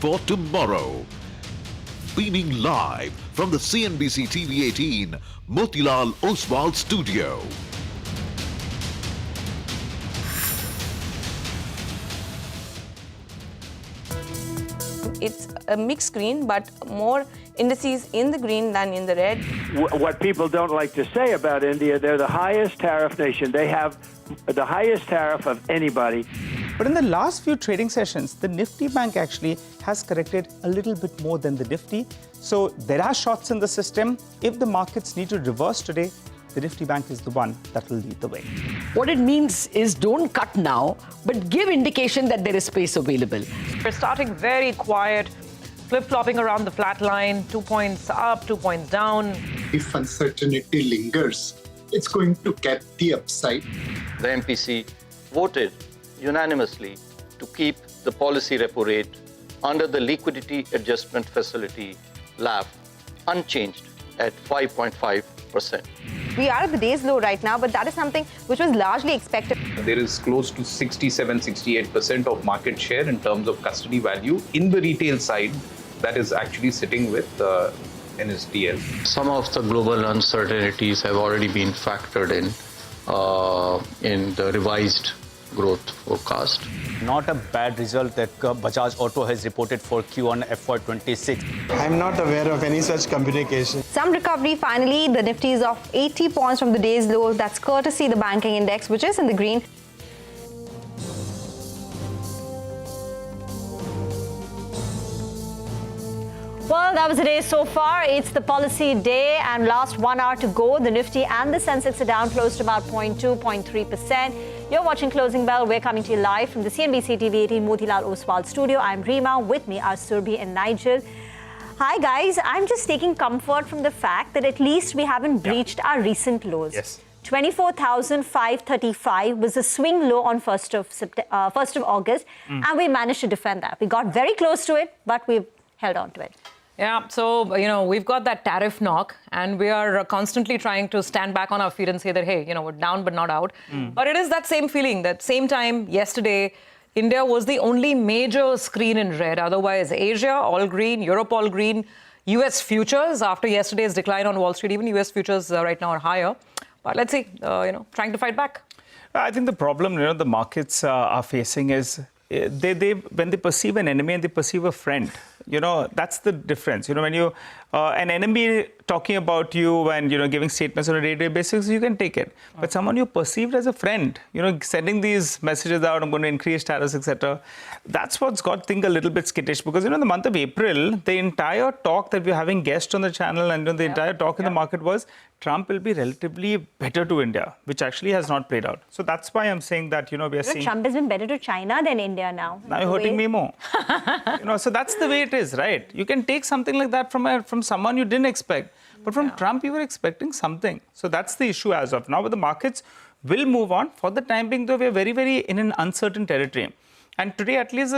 for tomorrow. Beaming live from the CNBC-TV18 Motilal Oswal studio. It's a mixed green, but more indices in the green than in the red. What people don't like to say about India, they're the highest tariff nation. They have the highest tariff of anybody. But in the last few trading sessions, the Nifty Bank actually has corrected a little bit more than the Nifty. So there are shots in the system. If the markets need to reverse today, the Nifty Bank is the one that will lead the way. What it means is don't cut now, but give indication that there is space available. We're starting very quiet, flip-flopping around the flat line, 2 points up, 2 points down. If uncertainty lingers, it's going to cap the upside. The MPC voted unanimously to keep the policy repo rate under the Liquidity Adjustment Facility, LAF, unchanged at 5.5%. We are at the day's low right now, but that is something which was largely expected. There is close to 67-68% of market share in terms of custody value in the retail side that is actually sitting with NSDL. Some of the global uncertainties have already been factored in the revised growth forecast. Not a bad result that Bajaj Auto has reported for Q1 FY26. I'm not aware of any such communication. Some recovery finally. The Nifty is off 80 points from the day's low. That's courtesy the banking index, which is in the green. Well, that was the day so far. It's the policy day and last 1 hour to go. The Nifty and the Sensex are down close to about 0.2, 0.3%. You're watching Closing Bell. We're coming to you live from the CNBC-TV18 Motilal Oswal studio. I'm Rima. With me are Surbhi and Nigel. Hi, guys. I'm just taking comfort from the fact that at least we haven't breached our recent lows. Yes. 24,535 was the swing low on 1st of August, and we managed to defend that. We got very close to it, but we've held on to it. Yeah, so, we've got that tariff knock, and we are constantly trying to stand back on our feet and say that, hey, we're down but not out. But it is that same feeling, that same time yesterday, India was the only major screen in red. Otherwise, Asia, all green, Europe, all green. US futures, after yesterday's decline on Wall Street, even US futures right now are higher. But let's see, trying to fight back. I think the problem, the markets are facing is they when they perceive an enemy and they perceive a friend, that's the difference. When you an enemy talking about you and giving statements on a day-to-day basis, you can take it. But someone you perceived as a friend, sending these messages out, I'm going to increase tariffs, etc. That's what's got things a little bit skittish, because in the month of April, the entire talk that we're having guests on the channel and the entire talk in the market was Trump will be relatively better to India, which actually has not played out. So that's why I'm saying that we are seeing Trump has been better to China than India now. Now you're hurting me more. So that's the way it is, right? You can take something like that from someone you didn't expect. But from Trump, you were expecting something. So that's the issue as of now. But the markets will move on. For the time being, though, we are very, very in an uncertain territory. And today, at least,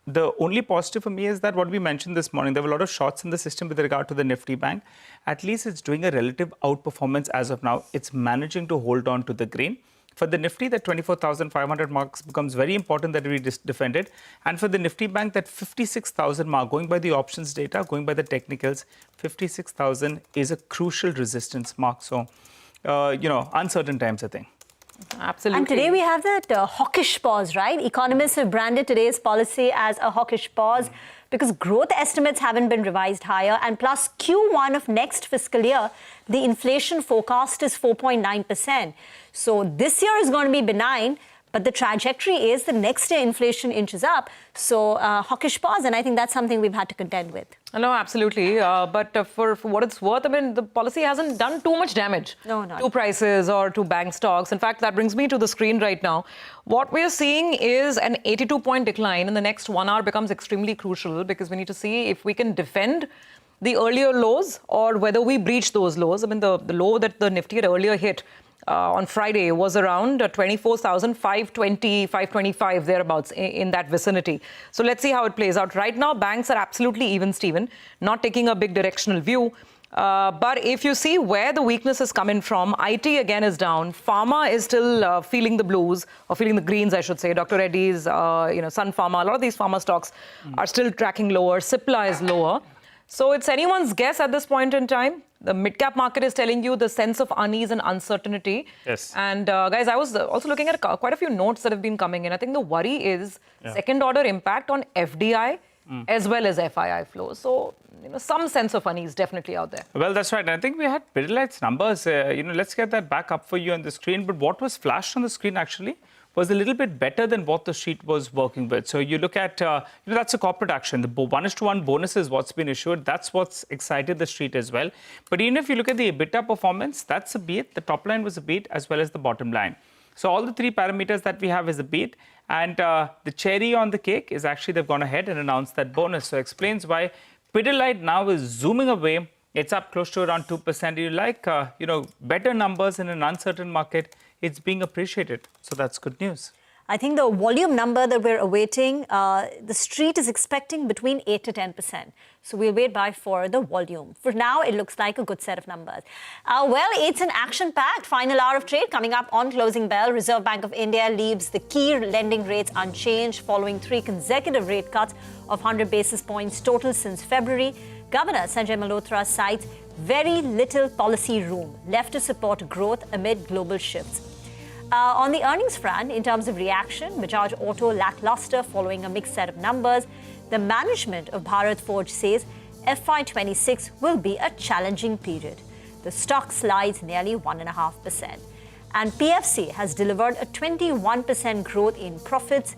the only positive for me is that what we mentioned this morning, there were a lot of shots in the system with regard to the Nifty Bank. At least it's doing a relative outperformance as of now. It's managing to hold on to the green. For the Nifty, that 24,500 marks becomes very important that we defend it. And for the Nifty Bank, that 56,000 mark, going by the options data, going by the technicals, 56,000 is a crucial resistance mark. So, uncertain times, I think. Absolutely. And today we have that hawkish pause, right? Economists have branded today's policy as a hawkish pause because growth estimates haven't been revised higher. And plus Q1 of next fiscal year, the inflation forecast is 4.9%. So this year is going to be benign, but the trajectory is the next year inflation inches up. So hawkish pause, and I think that's something we've had to contend with. No, absolutely. But for what it's worth, the policy hasn't done too much damage to prices or to bank stocks. In fact, that brings me to the screen right now. What we're seeing is an 82-point decline in the next 1 hour becomes extremely crucial, because we need to see if we can defend the earlier lows or whether we breach those lows. The low that the Nifty had earlier hit on Friday was around 24,520, 525, thereabouts, in that vicinity. So let's see how it plays out. Right now, banks are absolutely even, Steven, not taking a big directional view. But if you see where the weakness is coming from, IT again is down. Pharma is still feeling the blues, or feeling the greens, I should say. Dr. Reddy's, Sun Pharma, a lot of these pharma stocks are still tracking lower. Cipla is lower. So it's anyone's guess at this point in time. The mid-cap market is telling you the sense of unease and uncertainty. Yes. And guys, I was also looking at quite a few notes that have been coming in. I think the worry is second-order impact on FDI as well as FII flows. So, some sense of unease definitely out there. Well, that's right. I think we had Pidilite's numbers. Let's get that back up for you on the screen. But what was flashed on the screen actually was a little bit better than what the street was working with. So you look at, that's a corporate action. The 1:1 bonus is what's been issued. That's what's excited the street as well. But even if you look at the EBITDA performance, that's a beat. The top line was a beat as well as the bottom line. So all the three parameters that we have is a beat. And the cherry on the cake is actually they've gone ahead and announced that bonus. So explains why Pidilite now is zooming away. It's up close to around 2%. You like, better numbers in an uncertain market. It's being appreciated. So that's good news. I think the volume number that we're awaiting, the street is expecting between 8 to 10%. So we'll wait for the volume. For now, it looks like a good set of numbers. Well, it's an action-packed final hour of trade coming up on closing bell. Reserve Bank of India leaves the key lending rates unchanged following 3 consecutive rate cuts of 100 basis points total since February. Governor Sanjay Malhotra cites very little policy room left to support growth amid global shifts. On the earnings front, in terms of reaction, Bajaj Auto lackluster following a mixed set of numbers. The management of Bharat Forge says FY26 will be a challenging period. The stock slides nearly 1.5%. And PFC has delivered a 21% growth in profits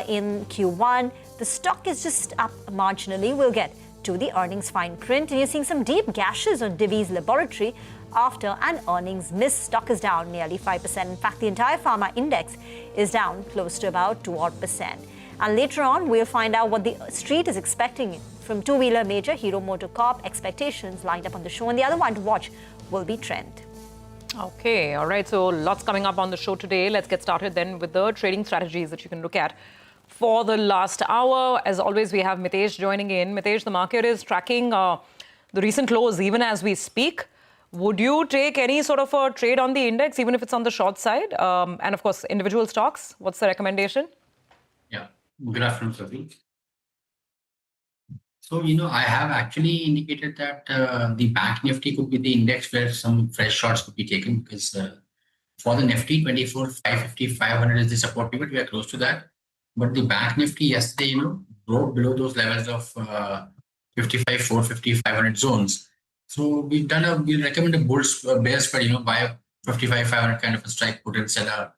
in Q1. The stock is just up marginally. We'll get to the earnings fine print. And you're seeing some deep gashes on Divis Laboratory after an earnings miss. Stock is down nearly 5%. In fact, the entire pharma index is down close to about 2%. And later on, we'll find out what the street is expecting from two-wheeler major Heromoto Corp. Expectations lined up on the show. And the other one to watch will be trend. Okay, all right. So lots coming up on the show today. Let's get started then with the trading strategies that you can look at for the last hour. As always, we have Mitesh joining in. Mitesh, the market is tracking the recent close even as we speak. Would you take any sort of a trade on the index, even if it's on the short side? And of course, individual stocks, what's the recommendation? Yeah, good afternoon, Savi. So, I have actually indicated that the Bank Nifty could be the index where some fresh shorts could be taken because for the Nifty, 24, 550, 500 is the support pivot. We are close to that. But the Bank Nifty yesterday, broke below those levels of 55, 450, 500 zones. So we'll recommend a bear spread, buy a 55, 500 kind of a strike put and sell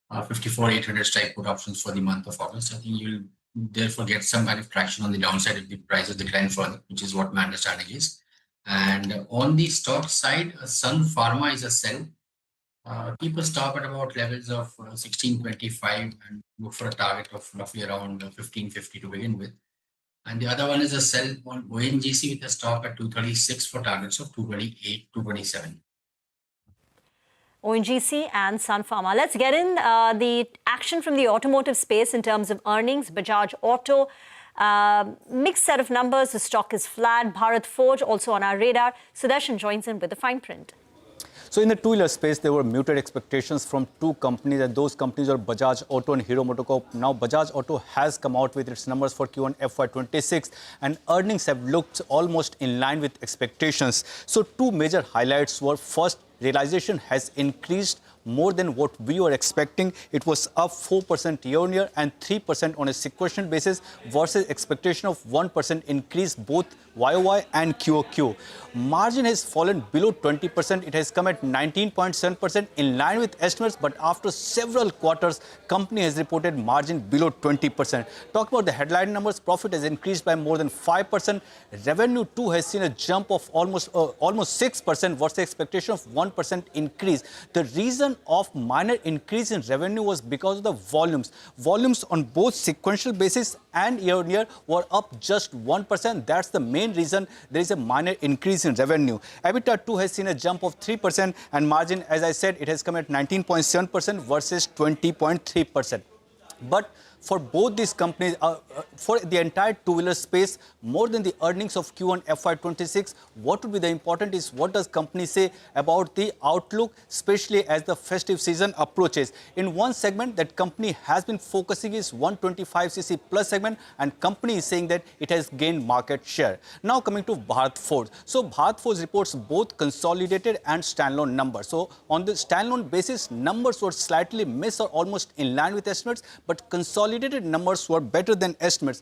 a 54, 800 strike put options for the month of August. I think you'll therefore get some kind of traction on the downside if the prices decline further, which is what my understanding is. And on the stock side, Sun Pharma is a sell. Keep a stop at about levels of 1625 and look for a target of roughly around 1550 to begin with. And the other one is a sell on ONGC with a stop at 236 for targets of 228, 227. ONGC and Sun Pharma. Let's get in the action from the automotive space in terms of earnings. Bajaj Auto, mixed set of numbers. The stock is flat. Bharat Forge also on our radar. Sudarshan joins in with the fine print. So in the two-wheeler space, there were muted expectations from two companies, and those companies are Bajaj Auto and Heromoto Corp. Now, Bajaj Auto has come out with its numbers for Q1 FY26, and earnings have looked almost in line with expectations. So two major highlights were, first, realization has increased more than what we were expecting. It was up 4% year-on-year and 3% on a sequential basis versus expectation of 1% increase both YOY and QOQ. Margin has fallen below 20%. It has come at 19.7% in line with estimates, but after several quarters, company has reported margin below 20%. Talk about the headline numbers. Profit has increased by more than 5%. Revenue too has seen a jump of almost 6% versus expectation of 1% increase. The reason of minor increase in revenue was because of the volumes. Volumes on both sequential basis and year-on-year were up just 1%. That's the main reason there is a minor increase in revenue. EBITDA too has seen a jump of 3%, and margin, as I said, it has come at 19.7% versus 20.3%. But for both these companies, for the entire two-wheeler space, more than the earnings of Q1 FY26, what would be the important is what does company say about the outlook, especially as the festive season approaches. In one segment that company has been focusing is 125cc plus segment, and company is saying that it has gained market share. Now coming to Bharat Forge. So Bharat Forge reports both consolidated and standalone numbers. So on the standalone basis, numbers were slightly missed or almost in line with estimates, but consolidated numbers were better than estimates.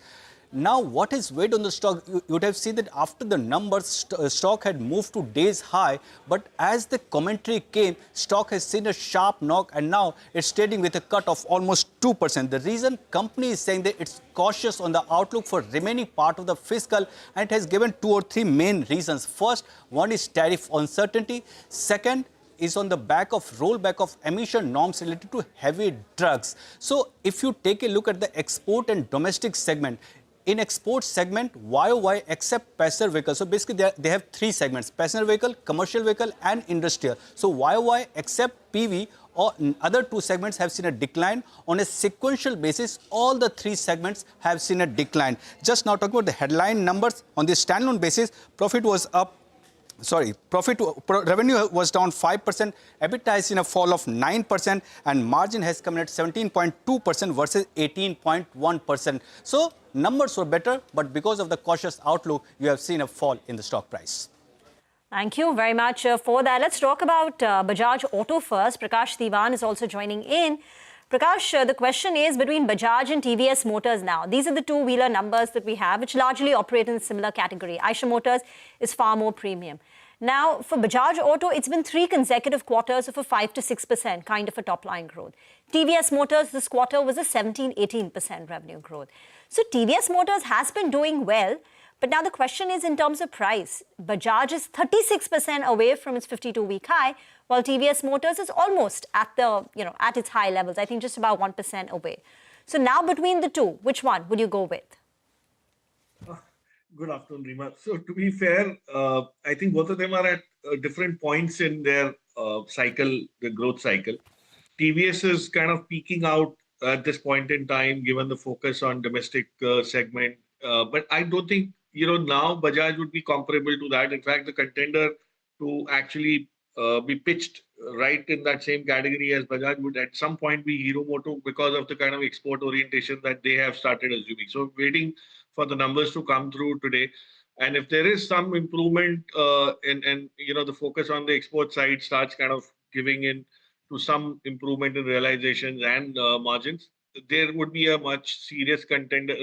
Now, what is weighed on the stock? You would have seen that after the numbers, stock had moved to days high, but as the commentary came, stock has seen a sharp knock, and now it's trading with a cut of almost 2%. The reason company is saying that it's cautious on the outlook for remaining part of the fiscal, and it has given 2 or 3 main reasons. First, one is tariff uncertainty. Second, is on the back of rollback of emission norms related to heavy drugs. So if you take a look at the export and domestic segment, in export segment, YOY except passenger vehicle. So basically they have 3 segments: passenger vehicle, commercial vehicle and industrial. So YOY except PV or other 2 segments have seen a decline. On a sequential basis, all the 3 segments have seen a decline. Just now talking about the headline numbers, on the standalone basis, profit was up. Revenue was down 5%, EBITDA has seen a fall of 9%, and margin has come in at 17.2% versus 18.1%. So numbers were better, but because of the cautious outlook, you have seen a fall in the stock price. Thank you very much for that. Let's talk about Bajaj Auto first. Prakash Diwan is also joining in. Prakash, the question is between Bajaj and TVS Motors now. These are the two-wheeler numbers that we have, which largely operate in a similar category. Eicher Motors is far more premium. Now, for Bajaj Auto, it's been 3 consecutive quarters of a 5 to 6% kind of a top-line growth. TVS Motors this quarter was a 17-18% revenue growth. So TVS Motors has been doing well, but now the question is in terms of price. Bajaj is 36% away from its 52-week high, while TVS Motors is almost at the, at its high levels. I think just about 1% away. So now between the two, which one would you go with? Good afternoon, Rima. So to be fair, I think both of them are at different points in their cycle, the growth cycle. TVS is kind of peaking out at this point in time, given the focus on domestic segment. But I don't think, now Bajaj would be comparable to that. In fact, the contender to actually be pitched right in that same category as Bajaj would at some point be Heromoto, because of the kind of export orientation that they have started assuming. So waiting for the numbers to come through today. And if there is some improvement and the focus on the export side starts kind of giving in to some improvement in realizations and margins, there would be a much serious contender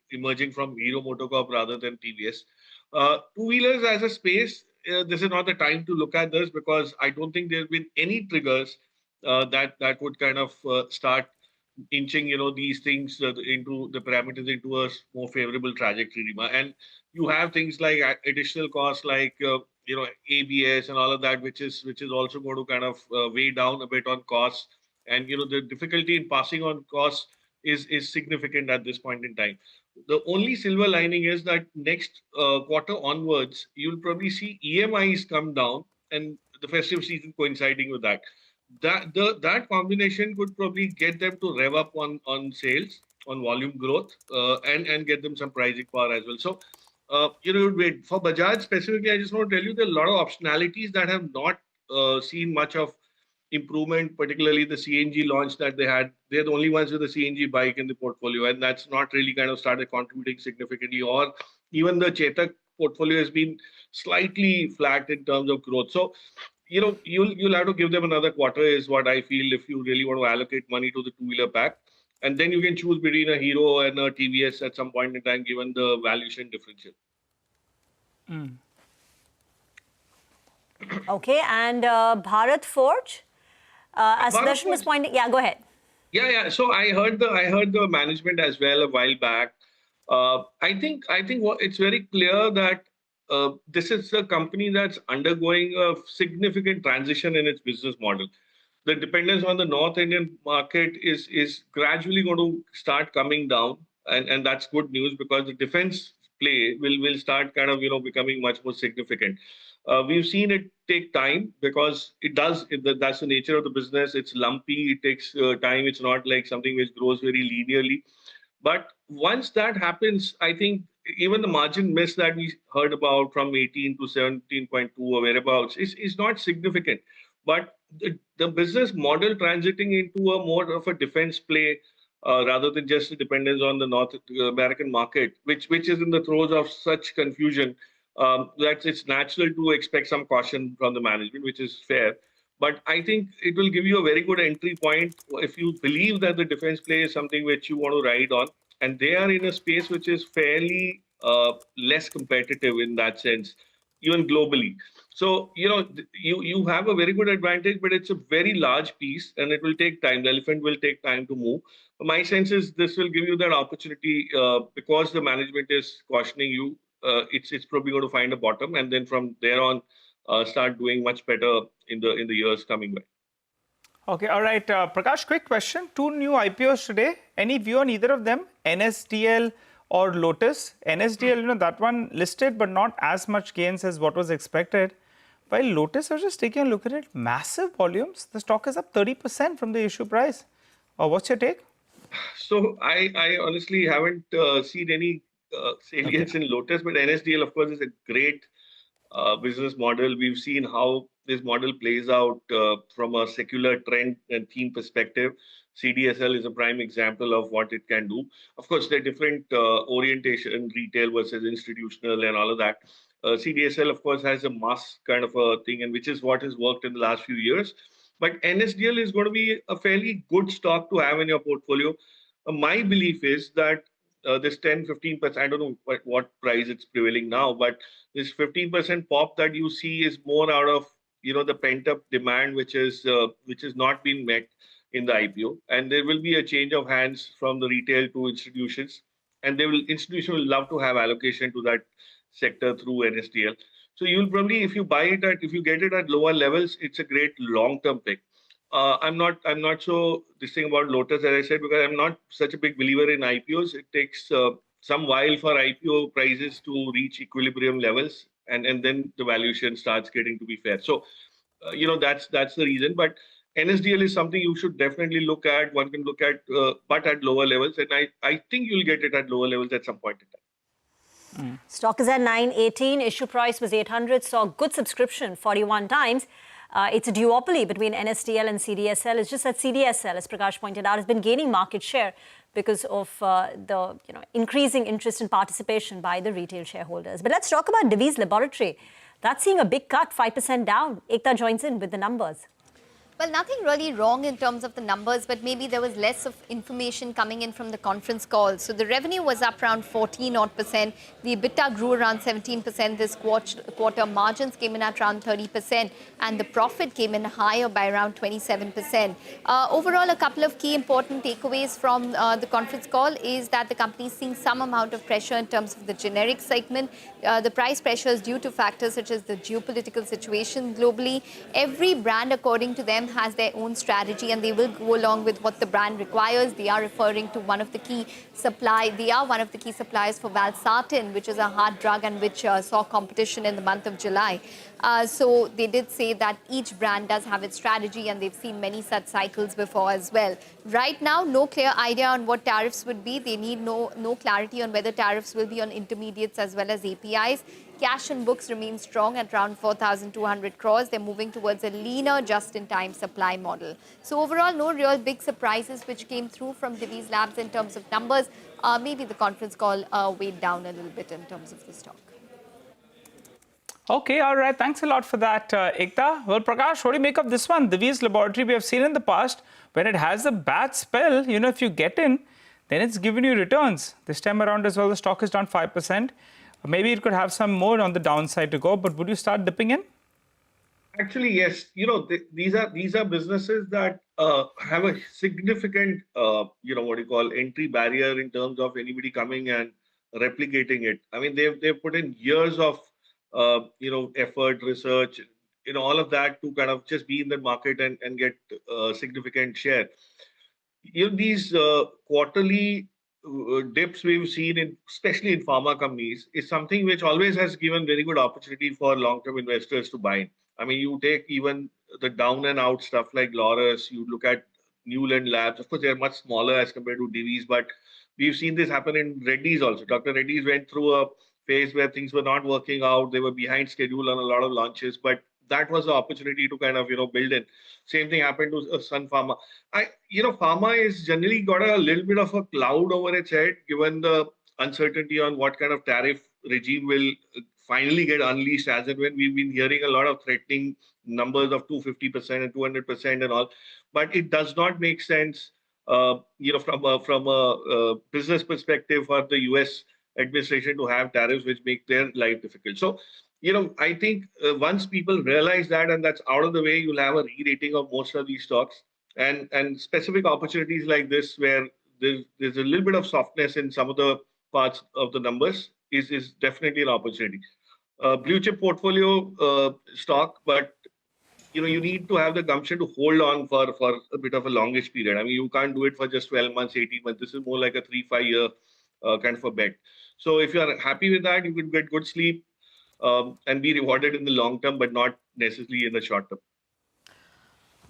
emerging from Heromoto Corp rather than TVS. Two-wheelers as a space, this is not the time to look at this, because I don't think there have been any triggers that would kind of start inching, these things into the parameters into a more favorable trajectory. And you have things like additional costs like, ABS and all of that, which is also going to kind of weigh down a bit on costs. And, the difficulty in passing on costs is significant at this point in time. The only silver lining is that next quarter onwards, you'll probably see EMIs come down and the festive season coinciding with that. That combination could probably get them to rev up on sales, on volume growth, and get them some pricing power as well. So, wait for Bajaj specifically, I just want to tell you there are a lot of optionalities that have not seen much of improvement, particularly the CNG launch that they had. They're the only ones with a CNG bike in the portfolio, and that's not really kind of started contributing significantly. Or even the Chetak portfolio has been slightly flat in terms of growth. So, you'll have to give them another quarter is what I feel, if you really want to allocate money to the two-wheeler pack. And then you can choose between a Hero and a TVS at some point in time, given the valuation differential. Okay, and Bharat Forge, as Darshan was pointing, go ahead. Yeah. So I heard the management as well a while back. I think it's very clear that this is a company that's undergoing a significant transition in its business model. The dependence on the North Indian market is gradually going to start coming down, and that's good news, because the defense play will start kind of becoming much more significant. We've seen it take time, because that's the nature of the business. It's lumpy. It takes time. It's not like something which grows very linearly. But once that happens, I think even the margin miss that we heard about from 18 to 17.2 or whereabouts is not significant. But the business model transiting into a more of a defense play rather than just a dependence on the North American market, which is in the throes of such confusion, that it's natural to expect some caution from the management, which is fair. But I think it will give you a very good entry point if you believe that the defense play is something which you want to ride on. And they are in a space which is fairly less competitive in that sense, even globally. So, you have a very good advantage, but it's a very large piece and it will take time. The elephant will take time to move. My sense is this will give you that opportunity because the management is cautioning you. It's probably going to find a bottom, and then from there on, start doing much better in the years coming by. Okay, all right. Prakash, quick question. 2 new IPOs today. Any view on either of them? NSDL or Lotus? NSDL, that one listed, but not as much gains as what was expected. While Lotus, I was just taking a look at it, massive volumes. The stock is up 30% from the issue price. What's your take? So I honestly haven't seen any salience in Lotus, but NSDL, of course, is a great business model. We've seen how this model plays out from a secular trend and theme perspective. CDSL is a prime example of what it can do. Of course, there are different orientation, retail versus institutional and all of that. CDSL, of course, has a mass kind of a thing, and which is what has worked in the last few years. But NSDL is going to be a fairly good stock to have in your portfolio. My belief is that this 10-15%, I don't know what price it's prevailing now, but this 15% pop that you see is more out of the pent-up demand, which is not being met in the IPO, and there will be a change of hands from the retail to institutions, and institution will love to have allocation to that sector through NSDL. So you'll probably, if you get it at lower levels, it's a great long-term pick. I'm not so this thing about Lotus, as I said, because I'm not such a big believer in IPOs. It takes some while for IPO prices to reach equilibrium levels, and then the valuation starts getting to be fair. So, that's the reason. But NSDL is something you should definitely look at. One can look at, but at lower levels, and I think you'll get it at lower levels at some point in time. Stock is at 918. Issue price was 800. Saw good subscription 41 times. It's a duopoly between NSDL and CDSL. It's just that CDSL, as Prakash pointed out, has been gaining market share because of the increasing interest and participation by the retail shareholders. But let's talk about Divis Laboratory. That's seeing a big cut, 5% down. Ekta joins in with the numbers. Well, nothing really wrong in terms of the numbers, but maybe there was less of information coming in from the conference call. So the revenue was up around 14%. The EBITDA grew around 17% this quarter. Margins came in at around 30%, and the profit came in higher by around 27%. Overall, a couple of key important takeaways from the conference call is that the company is seeing some amount of pressure in terms of the generic segment. The price pressure is due to factors such as the geopolitical situation globally. Every brand, according to them, has their own strategy, and they will go along with what the brand requires. They are referring to one of the key suppliers for valsartan, which is a hard drug and which saw competition in the month of July. So they did say that each brand does have its strategy, and they've seen many such cycles before as well. Right now, no clear idea on what tariffs would be. They need no clarity on whether tariffs will be on intermediates as well as APIs. Cash and books remain strong at around 4,200 crores. They're moving towards a leaner just-in-time supply model. So overall, no real big surprises which came through from Divis Labs in terms of numbers. Maybe the conference call weighed down a little bit in terms of the stock. Okay, all right. Thanks a lot for that, Ekta. Well, Prakash, what do you make of this one? Divis Laboratory, we have seen in the past, when it has a bad spell, if you get in, then it's given you returns. This time around as well, the stock is down 5%. Maybe it could have some more on the downside to go, but would you start dipping in? Actually, yes. These are businesses that have a significant, entry barrier in terms of anybody coming and replicating it. I mean, they've put in years of, effort, research, all of that to kind of just be in the market and get significant share. These quarterly dips we've seen, especially in pharma companies, is something which always has given very good opportunity for long-term investors to buy in. I mean, you take even the down and out stuff like Lotus, you look at Newland Labs. Of course, they're much smaller as compared to Divis, but We've seen this happen in Reddy's also. Dr. Reddy's went through a phase where things were not working out. They were behind schedule on a lot of launches, but that was the opportunity to kind of, build in. Same thing happened to Sun Pharma. Pharma is generally got a little bit of a cloud over its head, given the uncertainty on what kind of tariff regime will finally get unleashed as and when. We've been hearing a lot of threatening numbers of 250% and 200% and all, but it does not make sense, from a business perspective for the US administration to have tariffs which make their life difficult. So, I think once people realize that and that's out of the way, you'll have a re-rating of most of these stocks, and specific opportunities like this where there's a little bit of softness in some of the parts of the numbers is definitely an opportunity. Blue chip portfolio stock, but you need to have the gumption to hold on for a bit of a longish period. I mean, you can't do it for just 12 months, 18 months. This is more like a 3-5 year kind of a bet. So if you are happy with that, you can get good sleep and be rewarded in the long term, but not necessarily in the short term.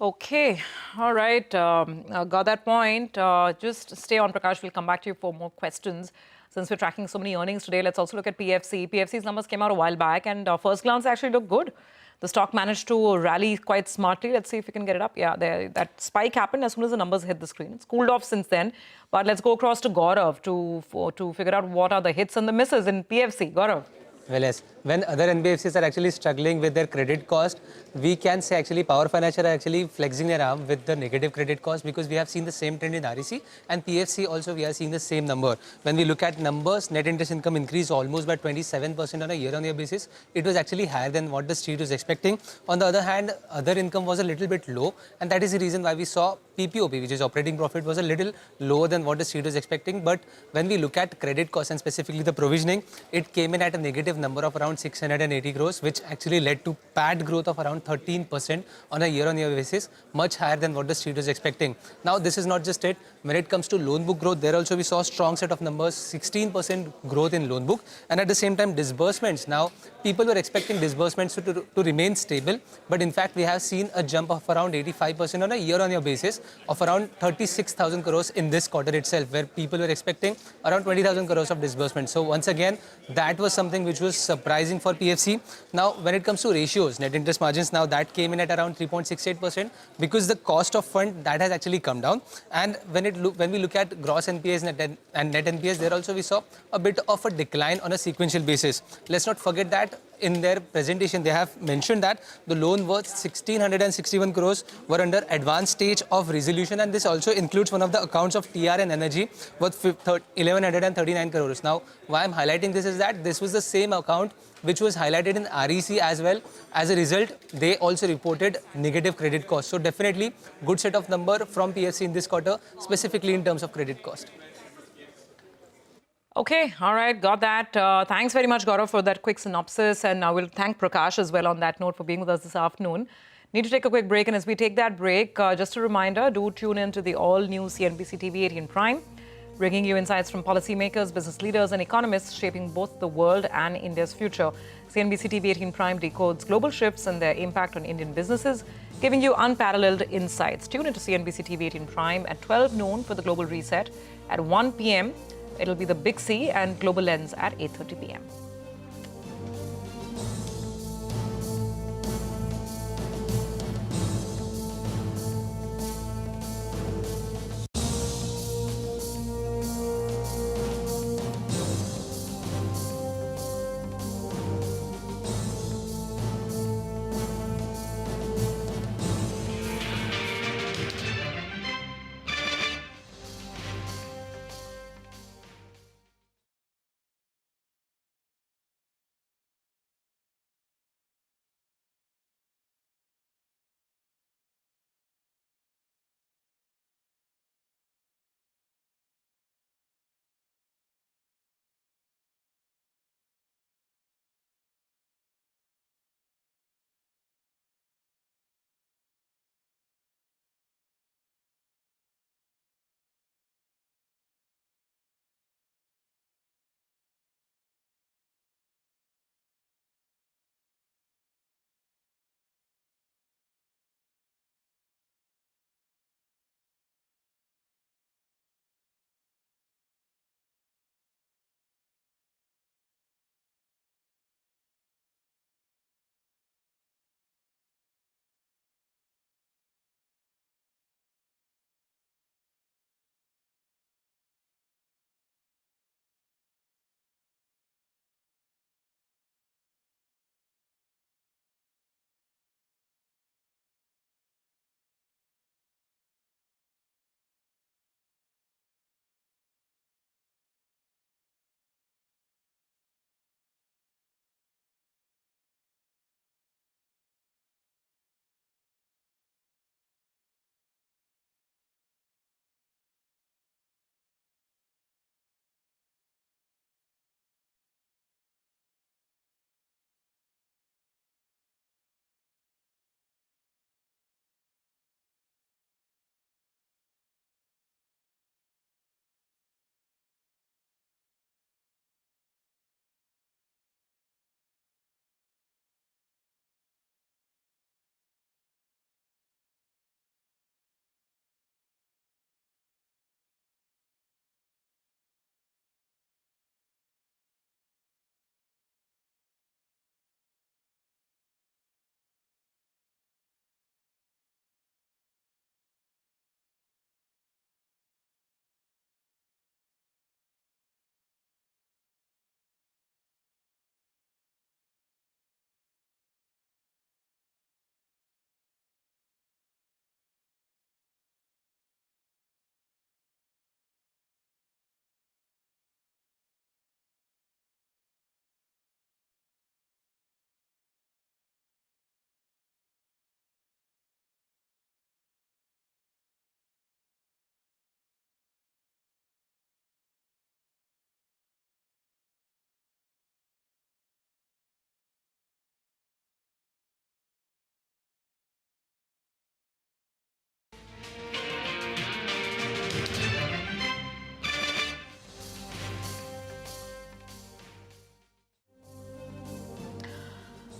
Okay. All right. Got that point. Just stay on, Prakash. We'll come back to you for more questions. Since we're tracking so many earnings today, let's also look at PFC. PFC's numbers came out a while back, and first glance actually look good. The stock managed to rally quite smartly. Let's see if we can get it up. Yeah, that spike happened as soon as the numbers hit the screen. It's cooled off since then. But let's go across to Gaurav to figure out what are the hits and the misses in PFC. Gaurav. Well, yes. When other NBFCs are actually struggling with their credit cost, we can say actually Power Financial are actually flexing their arm with the negative credit cost, because we have seen the same trend in REC and PFC also we are seeing the same number. When we look at numbers, net interest income increased almost by 27% on a year-on-year basis. It was actually higher than what the street was expecting. On the other hand, other income was a little bit low, and that is the reason why we saw PPOP, which is operating profit, was a little lower than what the street was expecting. But when we look at credit costs and specifically the provisioning, it came in at a negative number of around 680 crores, which actually led to PAT growth of around 13% on a year-on-year basis, much higher than what the street was expecting. Now, this is not just it. When it comes to loan book growth, there also we saw a strong set of numbers, 16% growth in loan book, and at the same time disbursements. Now, people were expecting disbursements to remain stable, but in fact, we have seen a jump of around 85% on a year-on-year basis of around 36,000 crores in this quarter itself, where people were expecting around 20,000 crores of disbursement. So once again, that was something which was surprising for PFC. Now, when it comes to ratios, net interest margins, now that came in at around 3.68% because the cost of fund that has actually come down. And when we look at gross NPAs and net NPAs, there also we saw a bit of a decline on a sequential basis. Let's not forget that in their presentation, they have mentioned that the loan worth 1,661 crores were under advanced stage of resolution, and this also includes one of the accounts of TR and Energy worth 1,139 crores. Now, why I'm highlighting this is that this was the same account which was highlighted in REC as well. As a result, they also reported negative credit cost. So definitely good set of number from PFC in this quarter, specifically in terms of credit cost. Okay, all right, got that. Thanks very much, Gaurav, for that quick synopsis. And I will thank Prakash as well on that note for being with us this afternoon. Need to take a quick break. And as we take that break, just a reminder, do tune in to the all-new CNBC TV18 Prime, bringing you insights from policymakers, business leaders and economists shaping both the world and India's future. CNBC TV18 Prime decodes global shifts and their impact on Indian businesses, giving you unparalleled insights. Tune into CNBC TV18 Prime at 12 noon for the Global Reset. At 1 p.m., it'll be the Big C and Global Lens at 8:30 p.m.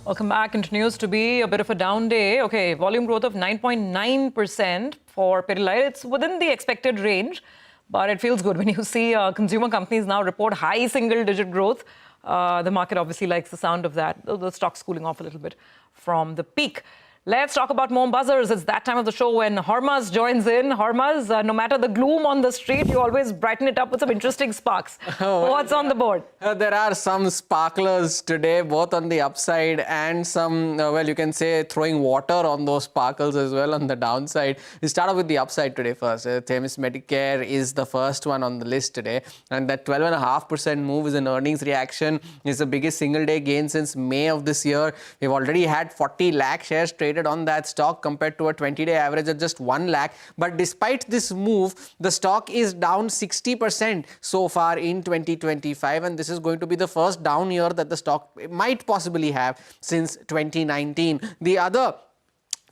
Welcome back. Continues to be a bit of a down day. Okay, volume growth of 9.9% for Pidilite. It's within the expected range, but it feels good when you see consumer companies now report high single-digit growth. The market obviously likes the sound of that. The stock's cooling off a little bit from the peak. Let's talk about more buzzers. It's that time of the show when Hormaz joins in. Hormaz, no matter the gloom on the street, you always brighten it up with some interesting sparks. What's on the board? There are some sparklers today, both on the upside and some, well, you can say throwing water on those sparkles as well on the downside. We start off with the upside today first. Themis Medicare is the first one on the list today. And that 12.5% move is an earnings reaction. It's the biggest single-day gain since May of this year. We've already had 40 lakh shares traded on that stock compared to a 20-day average of just 1 lakh. But despite this move, the stock is down 60% so far in 2025, and this is going to be the first down year that the stock might possibly have since 2019. The other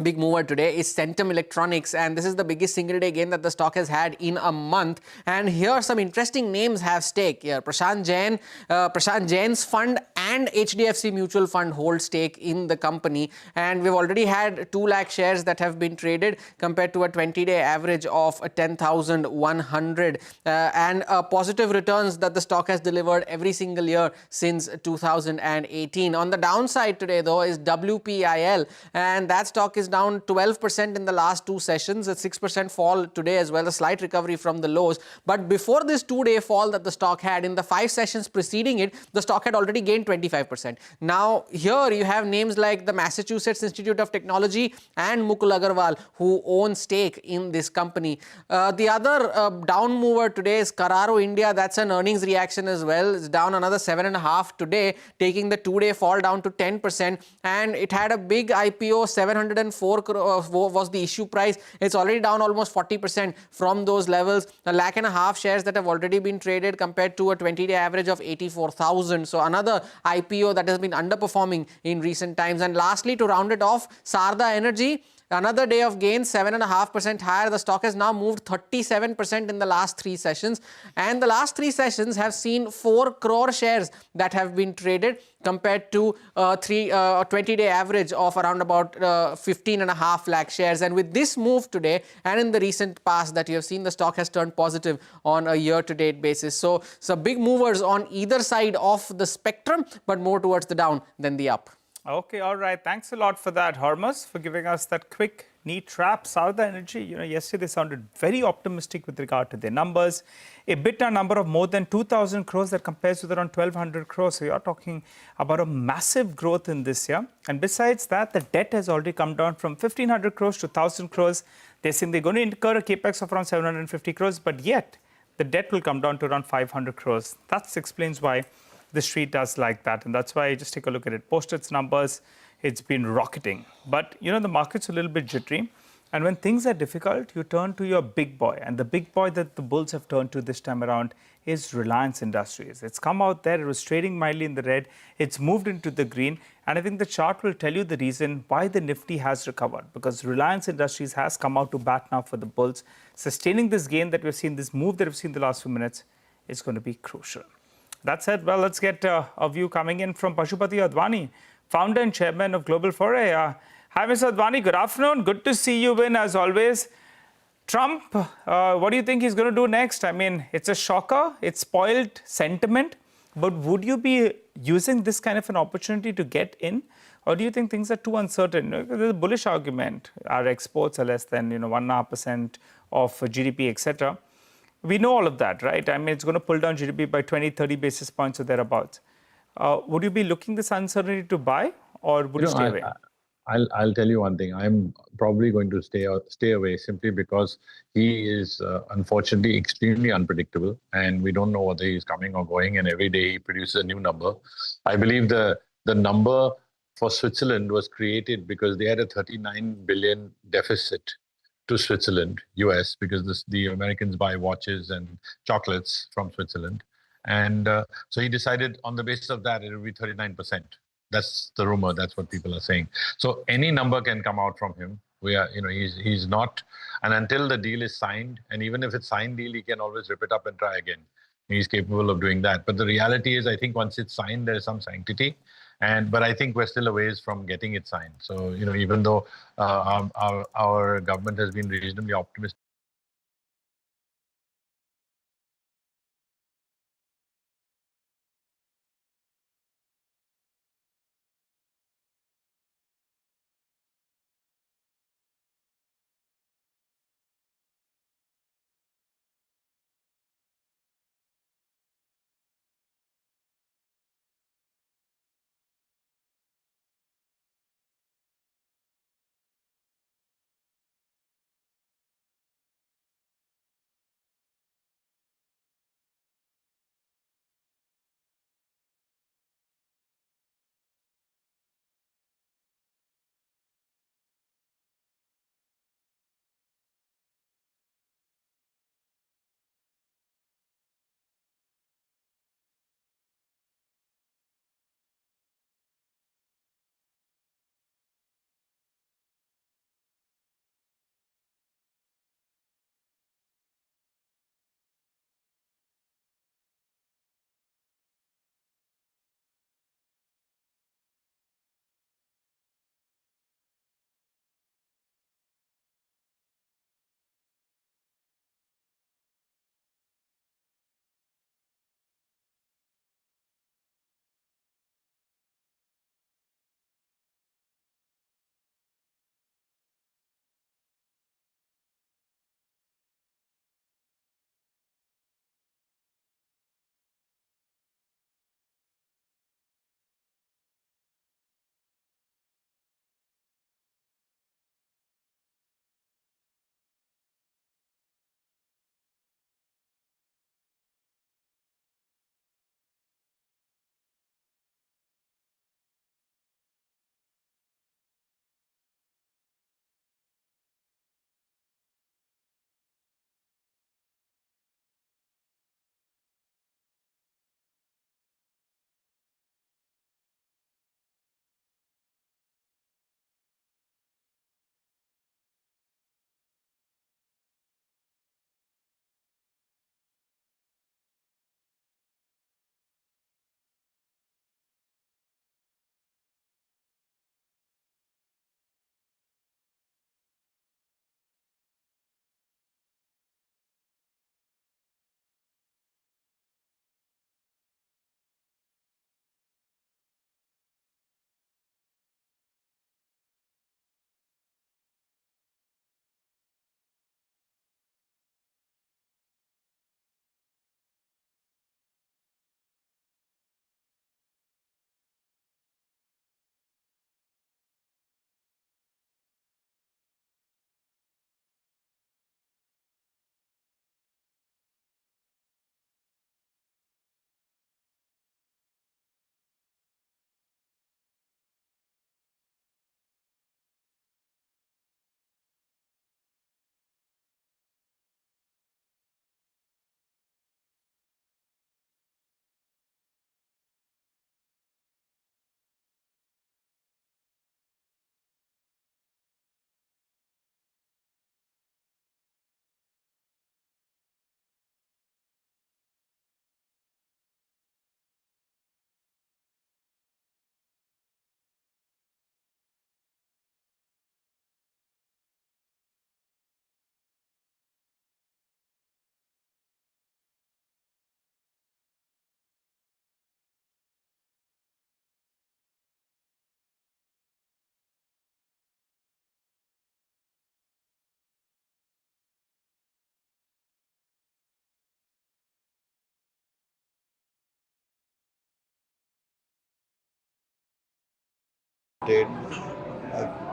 big mover today is Centum Electronics, and this is the biggest single day gain that the stock has had in a month. And here some interesting names have stake here. Prashant Jain's fund and HDFC Mutual Fund hold stake in the company, and we've already had 2 lakh shares that have been traded compared to a 20-day average of 10,100 and positive returns that the stock has delivered every single year since 2018. On the downside today though is WPIL, and that stock is down 12% in the last 2 sessions, a 6% fall today as well, a slight recovery from the lows. But before this 2-day fall that the stock had, in the 5 sessions preceding it, the stock had already gained 25%. Now here you have names like the Massachusetts Institute of Technology and Mukul Agarwal who own stake in this company. The other down mover today is Carraro India. That's an earnings reaction as well. It's down another 7.5 today, taking the 2-day fall down to 10%, and it had a big IPO, 704 crore was the issue price. It's already down almost 40% from those levels. 1.5 lakh shares that have already been traded compared to a 20-day average of 84,000. So another IPO that has been underperforming in recent times. And lastly, to round it off, Sarda Energy. Another day of gains, 7.5% higher. The stock has now moved 37% in the last 3 sessions. And the last 3 sessions have seen 4 crore shares that have been traded compared to a 20-day average of around about 15.5 lakh shares. And with this move today and in the recent past that you have seen, the stock has turned positive on a year-to-date basis. So big movers on either side of the spectrum, but more towards the down than the up. Okay, all right. Thanks a lot for that, Hormuz, for giving us that quick, neat wrap. Sarda Energy, yesterday they sounded very optimistic with regard to their numbers. EBITDA number of more than 2,000 crores that compares with around 1,200 crores. So you're talking about a massive growth in this year. And besides that, the debt has already come down from 1,500 crores to 1,000 crores. They're saying they're going to incur a capex of around 750 crores, but yet the debt will come down to around 500 crores. That explains why the street does like that, and that's why just take a look at it. Post its numbers, it's been rocketing. But, the market's a little bit jittery. And when things are difficult, you turn to your big boy. And the big boy that the bulls have turned to this time around is Reliance Industries. It's come out there. It was trading mildly in the red. It's moved into the green. And I think the chart will tell you the reason why the Nifty has recovered. Because Reliance Industries has come out to bat now for the bulls. Sustaining this gain that we've seen, this move that we've seen the last few minutes, is going to be crucial. That said, well, let's get a view coming in from Pashupati Adwani, founder and chairman of Global Foray. Hi, Mr. Adwani. Good afternoon. Good to see you in, as always. Trump, what do you think he's going to do next? I mean, it's a shocker. It's spoiled sentiment. But would you be using this kind of an opportunity to get in? Or do you think things are too uncertain? There's a bullish argument. Our exports are less than 1.5% of GDP, etc. We know all of that, right? I mean, it's going to pull down GDP by 20, 30 basis points or thereabouts. Would you be looking this uncertainty to buy, or would you stay away? I'll tell you one thing. I'm probably going to stay away simply because he is unfortunately extremely unpredictable, and we don't know whether he's coming or going, and every day he produces a new number. I believe the number for Switzerland was created because they had a 39 billion deficit to Switzerland, US, because the Americans buy watches and chocolates from Switzerland. And so he decided on the basis of that, it will be 39%. That's the rumor. That's what people are saying. So any number can come out from him. He's not, and until the deal is signed, and even if it's signed deal, he can always rip it up and try again. He's capable of doing that. But the reality is, I think once it's signed, there's some sanctity. But I think we're still a ways from getting it signed. So, even though our government has been reasonably optimistic.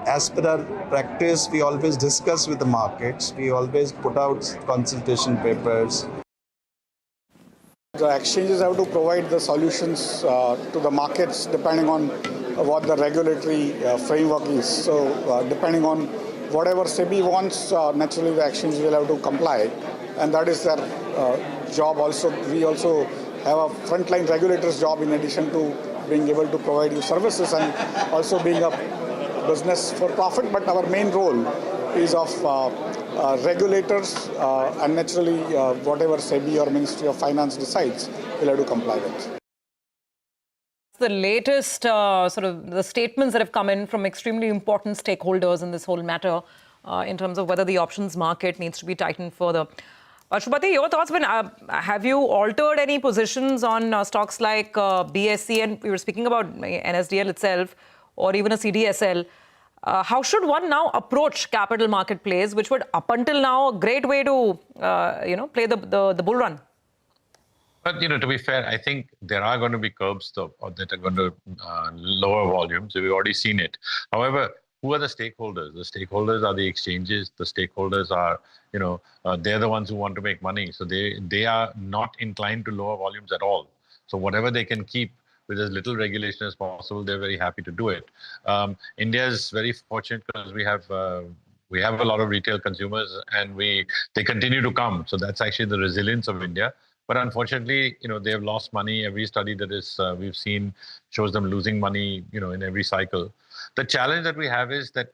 As per our practice, we always discuss with the markets. We always put out consultation papers. The exchanges have to provide the solutions to the markets depending on what the regulatory framework is. So depending on whatever SEBI wants, naturally the exchange will have to comply. And that is their job also. We also have a frontline regulator's job in addition to being able to provide you services and also being a business for profit. But our main role is of regulators and naturally whatever SEBI or Ministry of Finance decides, we'll have to comply with. The latest sort of the statements that have come in from extremely important stakeholders in this whole matter in terms of whether the options market needs to be tightened further. Pashupati, your thoughts? Have you altered any positions on stocks like BSE, and we were speaking about NSDL itself, or even a CDSL? How should one now approach capital market plays, which would up until now a great way to play the bull run? But, to be fair, I think there are going to be curbs that are going to lower volumes. We've already seen it. However, who are the stakeholders? The stakeholders are the exchanges. The stakeholders are, they're the ones who want to make money. So they are not inclined to lower volumes at all. So whatever they can keep with as little regulation as possible, they're very happy to do it. India is very fortunate because we have a lot of retail consumers, and they continue to come. So that's actually the resilience of India. But unfortunately, they have lost money. Every study that we've seen shows them losing money, in every cycle. The challenge that we have is that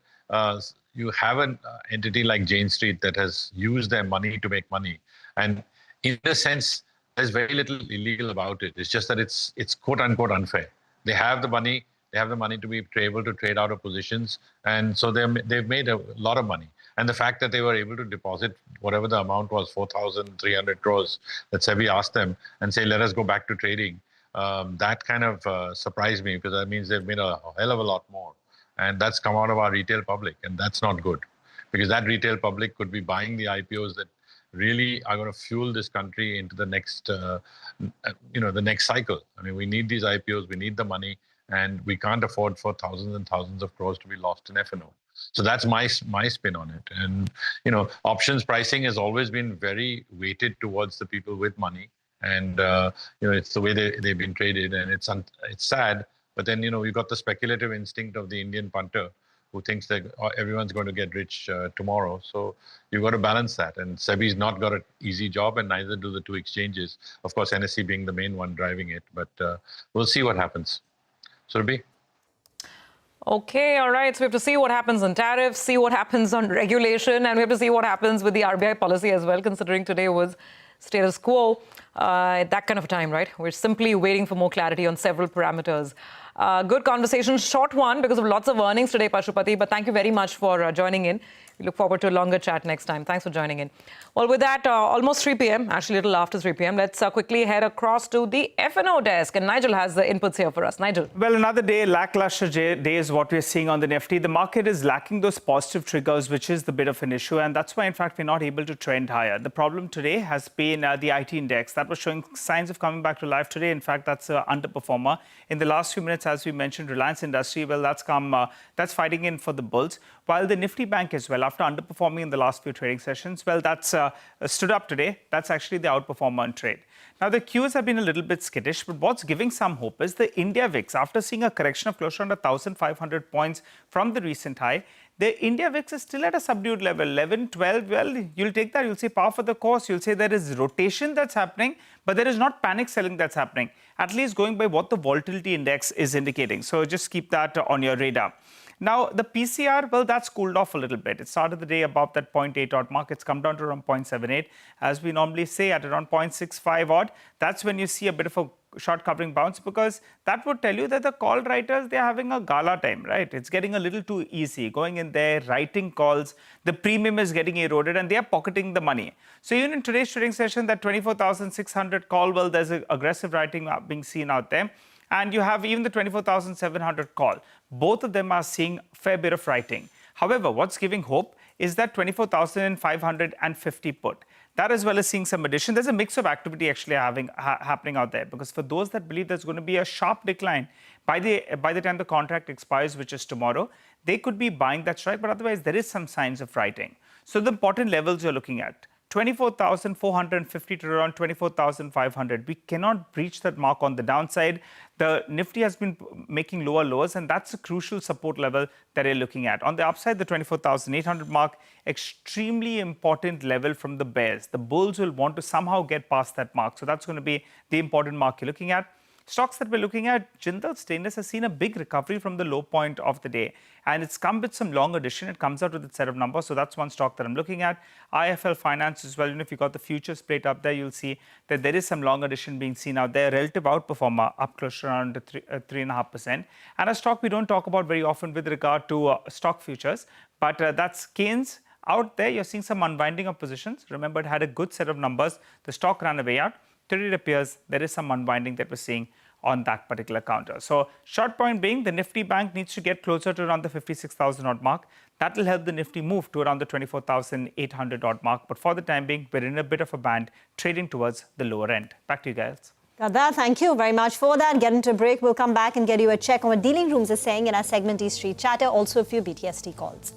you have an entity like Jane Street that has used their money to make money. And in a sense, there's very little illegal about it. It's just that it's quote unquote unfair. They have the money. They have the money to be able to trade out of positions. And so they've made a lot of money. And the fact that they were able to deposit whatever the amount was, 4,300 crores, that SEBI asked them, and say, let us go back to trading, that kind of surprised me, because that means they've made a hell of a lot more. And that's come out of our retail public, and that's not good. Because that retail public could be buying the IPOs that really are going to fuel this country into the next, the next cycle. I mean, we need these IPOs, we need the money, and we can't afford for thousands and thousands of crores to be lost in F&O. So that's my spin on it. And, options pricing has always been very weighted towards the people with money. And, it's the way they've been traded. And it's sad. But then, you've got the speculative instinct of the Indian punter who thinks that everyone's going to get rich tomorrow. So you've got to balance that. And SEBI's not got an easy job, and neither do the two exchanges. Of course, NSE being the main one driving it. But we'll see what happens. Surabhi? Okay, all right. So we have to see what happens on tariffs, see what happens on regulation, and we have to see what happens with the RBI policy as well, considering today was status quo. That kind of a time, right? We're simply waiting for more clarity on several parameters. Good conversation, short one because of lots of earnings today, Pashupati, but thank you very much for joining in. We look forward to a longer chat next time. Thanks for joining in. Well, with that, almost 3 p.m., actually a little after 3 p.m., let's quickly head across to the F&O desk. And Nigel has the inputs here for us. Nigel. Well, another day, lackluster day is what we're seeing on the Nifty. The market is lacking those positive triggers, which is the bit of an issue. And that's why, in fact, we're not able to trend higher. The problem today has been the IT index. That was showing signs of coming back to life today. In fact, that's an underperformer. In the last few minutes, as we mentioned, Reliance Industry, well, that's fighting in for the bulls. While the Nifty Bank as well, after underperforming in the last few trading sessions, well, that's stood up today. That's actually the outperformer on trade. Now, the Qs have been a little bit skittish, but what's giving some hope is the India VIX. After seeing a correction of close to 1,500 points from the recent high, the India VIX is still at a subdued level, 11, 12. Well, you'll take that. You'll say par for the course. You'll say there is rotation that's happening, but there is not panic selling that's happening, at least going by what the volatility index is indicating. So just keep that on your radar. Now, the PCR, well, that's cooled off a little bit. It started the day above that 0.8 odd mark. It's come down to around 0.78. As we normally say, at around 0.65 odd, that's when you see a bit of a short covering bounce, because that would tell you that the call writers, they're having a gala time, right? It's getting a little too easy. Going in there, writing calls, the premium is getting eroded, and they're pocketing the money. So even in today's trading session, that 24,600 call, well, there's an aggressive writing being seen out there. And you have even the 24,700 call. Both of them are seeing a fair bit of writing. However, what's giving hope is that 24,550 put. That as well as seeing some addition. There's a mix of activity actually happening out there, because for those that believe there's going to be a sharp decline by the time the contract expires, which is tomorrow, they could be buying that strike, but otherwise there is some signs of writing. So the important levels you're looking at, 24,450 to around 24,500. We cannot breach that mark on the downside. The Nifty has been making lower lows, and that's a crucial support level that you're looking at. On the upside, the 24,800 mark, extremely important level from the bears. The bulls will want to somehow get past that mark. So that's going to be the important mark you're looking at. Stocks that we're looking at, Jindal Stainless has seen a big recovery from the low point of the day. And it's come with some long addition. It comes out with its set of numbers. So that's one stock that I'm looking at. IFL Finance as well. If you got the futures plate up there, you'll see that there is some long addition being seen out there. Relative outperformer up close to around 3.5%. And a stock we don't talk about very often with regard to stock futures. But that's Keynes. Out there, you're seeing some unwinding of positions. Remember, it had a good set of numbers. The stock ran away out. Today it appears there is some unwinding that we're seeing on that particular counter. So short point being, the Nifty Bank needs to get closer to around the 56,000 odd mark. That will help the Nifty move to around the 24,800 odd mark. But for the time being, we're in a bit of a band, trading towards the lower end. Back to you guys. Gadda, thank you very much for that. Get into a break. We'll come back and get you a check on what dealing rooms are saying in our segment East Street Chatter. Also a few BTST calls.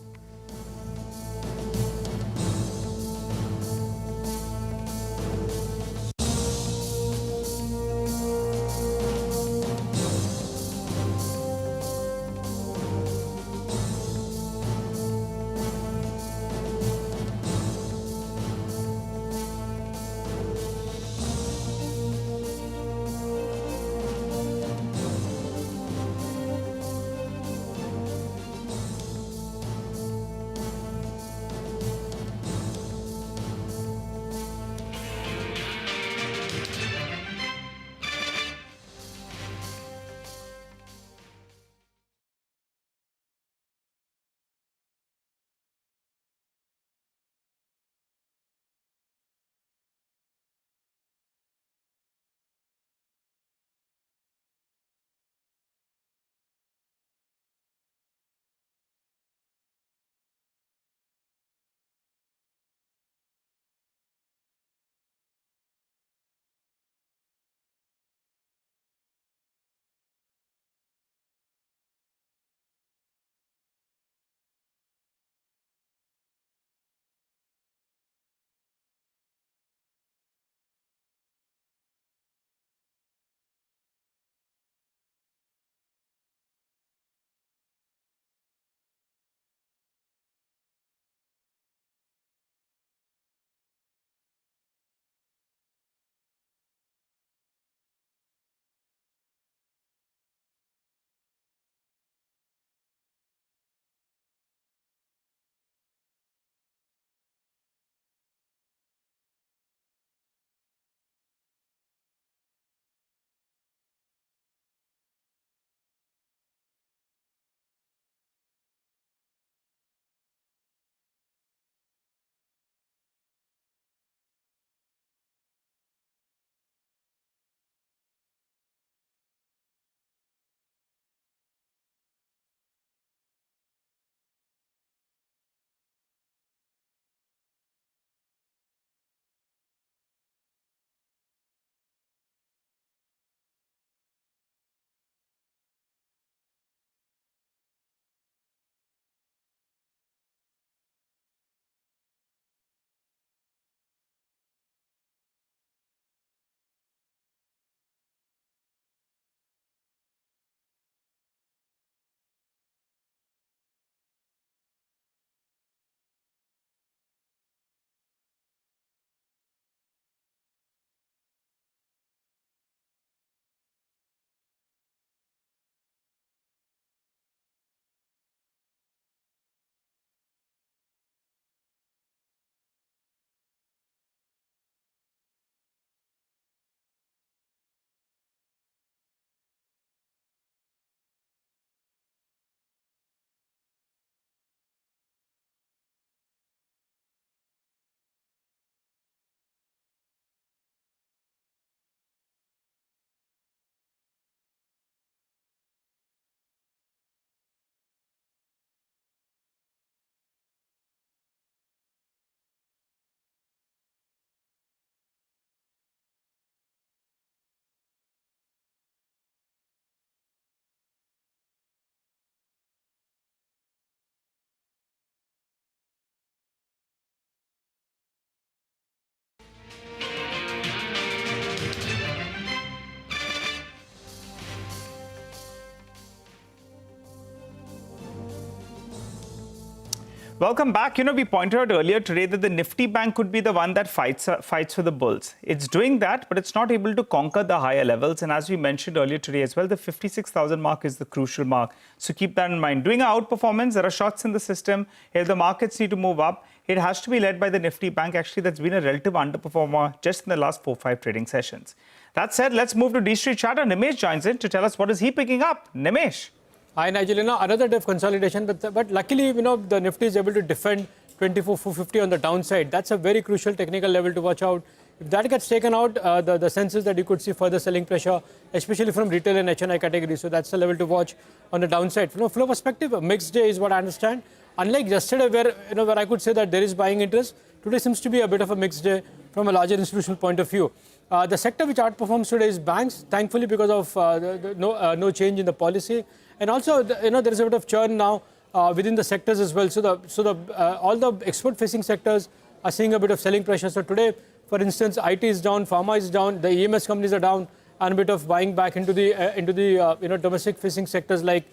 Welcome back. We pointed out earlier today that the Nifty Bank could be the one that fights for the bulls. It's doing that, but it's not able to conquer the higher levels. And as we mentioned earlier today as well, the 56,000 mark is the crucial mark. So keep that in mind. Doing an outperformance, there are shots in the system. If the markets need to move up, it has to be led by the Nifty Bank. Actually, that's been a relative underperformer just in the last 4-5 trading sessions. That said, let's move to D Street Chatter. Nimesh joins in to tell us what is he picking up. Nimesh. Hi, Nigel. Another day of consolidation, but luckily, the Nifty is able to defend 24,450 on the downside. That's a very crucial technical level to watch out. If that gets taken out, the sense is that you could see further selling pressure, especially from retail and HNI categories. So that's the level to watch on the downside. From a flow perspective, a mixed day is what I understand. Unlike yesterday, where I could say that there is buying interest, today seems to be a bit of a mixed day from a larger institutional point of view. The sector which outperforms today is banks, thankfully because of no change in the policy. And also, there is a bit of churn now within the sectors as well. So all the export-facing sectors are seeing a bit of selling pressure. So today, for instance, IT is down, pharma is down, the EMS companies are down, and a bit of buying back into the domestic-facing sectors like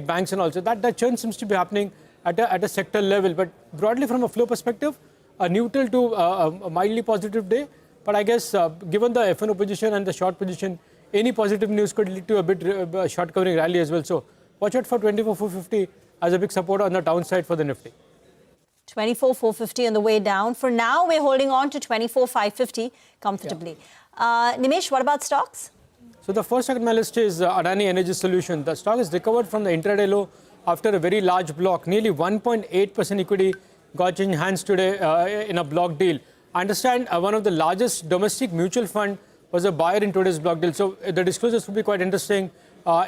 banks and also. That churn seems to be happening at a sector level. But broadly, from a flow perspective, a neutral to a mildly positive day. But I guess given the F&O position and the short position, any positive news could lead to a bit short covering rally as well. So watch out for 24,450 as a big support on the downside for the Nifty. 24,450 on the way down. For now, we're holding on to 24,550 comfortably. Yeah. Nimesh, what about stocks? So the first stock on my list is Adani Energy Solution. The stock has recovered from the intraday low after a very large block. Nearly 1.8% equity got changed hands today in a block deal. I understand one of the largest domestic mutual fund was a buyer in today's block deal. So the disclosures would be quite interesting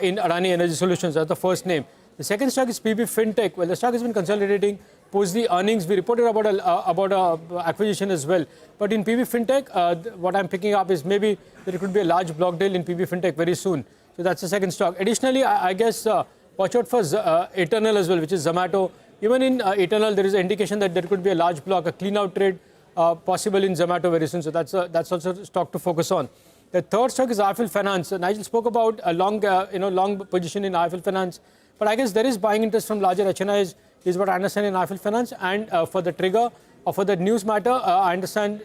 in Adani Energy Solutions. That's the first name. The second stock is PB Fintech. Well, the stock has been consolidating post the earnings. We reported about a acquisition as well. But in PB Fintech, what I'm picking up is maybe there could be a large block deal in PB Fintech very soon. So that's the second stock. Additionally, I guess watch out for Eternal as well, which is Zomato. Even in Eternal, there is an indication that there could be a large block, a clean-out trade possible in Zomato very soon. So that's also a stock to focus on. The third stock is IIFL Finance. Nigel spoke about a long position in IIFL Finance. But I guess there is buying interest from larger HNIs, is what I understand in IIFL Finance. And for the trigger, or for the news matter, I understand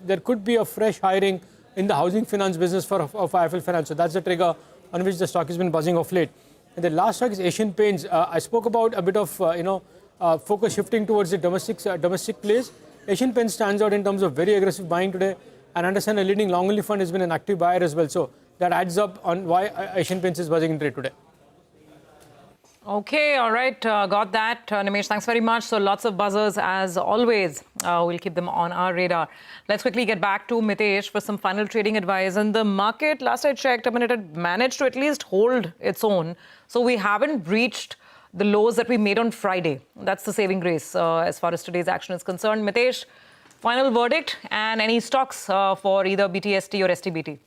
there could be a fresh hiring in the housing finance business of IIFL Finance. So that's the trigger on which the stock has been buzzing off late. And the last stock is Asian Paints. I spoke about a bit of focus shifting towards the domestic plays. Asian Paints stands out in terms of very aggressive buying today. And I understand a leading long-only fund has been an active buyer as well. So that adds up on why Asian Paints is buzzing in trade today. Okay, all right, got that. Nimesh, thanks very much. So lots of buzzers as always. We'll keep them on our radar. Let's quickly get back to Mitesh for some final trading advice. And the market, last I checked, it had managed to at least hold its own. So we haven't breached the lows that we made on Friday. That's the saving grace as far as today's action is concerned. Mitesh, final verdict and any stocks for either BTST or STBT?